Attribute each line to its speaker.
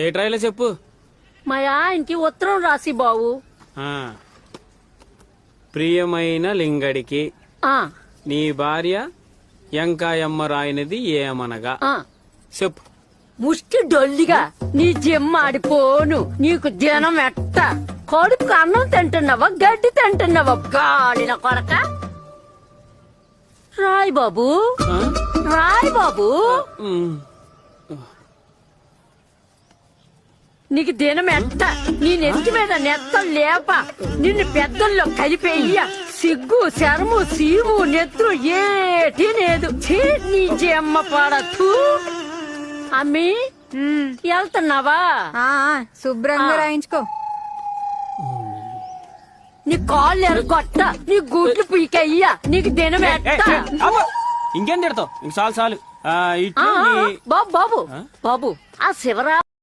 Speaker 1: ఏ ట్రైలో చెప్పు.
Speaker 2: మా ఆయనకి ఉత్తరం రాసి బావు.
Speaker 1: ప్రియమైన లింగడికి
Speaker 2: ఆ
Speaker 1: నీ భార్య ఎంకాయమ్మ రాయినది ఏమనగా
Speaker 2: ఆ
Speaker 1: చెప్పు.
Speaker 2: ముష్టి డొల్లిగా నీ జిమ్మాడిపోను. నీకు జనం ఎట్ట కడుపుకు అన్నం తింటున్నావా గడ్డి తింటున్నావా గాలిన కొరక. రాయ్ బాబు, రాయ్ బాబు. నీకు దినం ఎట్ట నీ నెత్తి మీద నెత్త లేప నిన్ను పెద్దల్లో కలిపేయ్య. సిగ్గు శరము సీము నెత్తురు ఏటి లేదు. నీ జమ్మ పడతూ అమ్మి వెళ్తున్నావా?
Speaker 3: శుభ్రంగా రాయించుకో.
Speaker 2: నీ కాళ్ళు ఎరగొట్ట, నీ గుడ్లు పీకయ్యా. నీకు దినం ఎట్ట.
Speaker 1: ఇంకేం తిడతావు? చాలు చాలు.
Speaker 2: బాబు బాబు బాబు ఆ శివరా